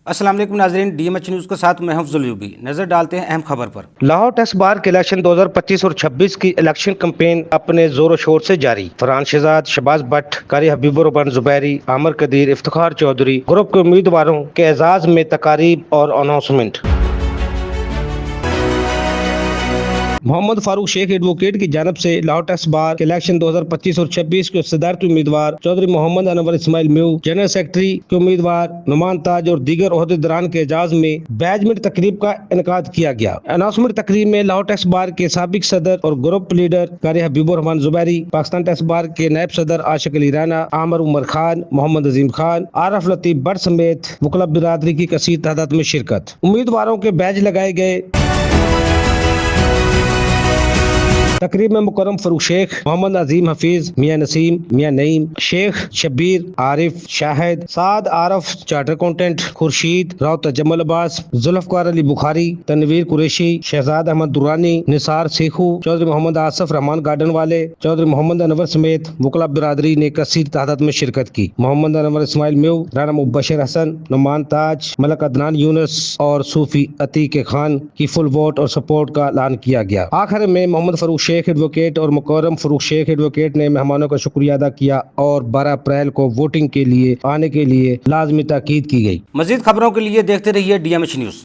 السلام علیکم ناظرین، ڈی ایم ایچ نیوز کے ساتھ میں حفظ العیوبی نظر ڈالتے ہیں اہم خبر پر۔ لاہور ٹیسٹ بار کے الیکشن 2025 اور 26 کی الیکشن کمپین اپنے زور و شور سے جاری۔ فرحان شہزاد، شہباز بٹ، قاری حبیب الرحمان زبیری، عامر قدیر، افتخار چودھری گروپ کے امیدواروں کے اعزاز میں تقاریب اور اناؤنسمنٹ۔ محمد فاروق شیخ ایڈوکیٹ کی جانب سے لاہور ٹیسٹ بار کے الیکشن 2025 اور 26 کے صدارتی امیدوار چودھری محمد انور اسماعیل میو، جنرل سیکرٹری کے امیدوار نعمان تاج اور دیگر عہدیداران کے اعزاز میں بیجمنٹ تقریب کا انعقاد کیا گیا۔ اناؤنسمنٹ تقریب میں لاہور ٹیسٹ بار کے سابق صدر اور گروپ لیڈر قاری حبیب الرحمان زبیری، پاکستان ٹیسٹ بار کے نائب صدر عاشق علی رانا، عامر عمر خان، محمد عظیم خان، عارف لطیف بٹ سمیت وکلا برادری کی کثیر تعداد میں شرکت۔ امیدواروں کے بیج لگائے گئے۔ تقریب میں مکرم فاروق شیخ، محمد عظیم حفیظ، میاں نسیم، میاں نعیم، شیخ شبیر، عارف، شاہد، سعد عارف چارٹر اکاؤنٹنٹ، خورشید راؤ، تجمل عباس، ذوالفقار علی بخاری، تنویر قریشی، شہزاد احمد درانی، نثار سیخو، چودھری محمد آصف رحمان گارڈن والے، چودھری محمد انور سمیت وکلا برادری نے کثیر تعداد میں شرکت کی۔ محمد انور اسماعیل میو، رانا مبشر حسن، نعمان تاج، ملک عدنان یونس اور صوفی عتیق خان کی فل ووٹ اور سپورٹ کا اعلان کیا گیا۔ آخر میں محمد فاروق شیخ ایڈوکیٹ اور مکرم فاروق شیخ ایڈوکیٹ نے مہمانوں کا شکریہ ادا کیا اور 12 اپریل کو ووٹنگ کے لیے آنے کے لیے لازمی تاکید کی گئی۔ مزید خبروں کے لیے دیکھتے رہیے ڈی ایم ایچ نیوز۔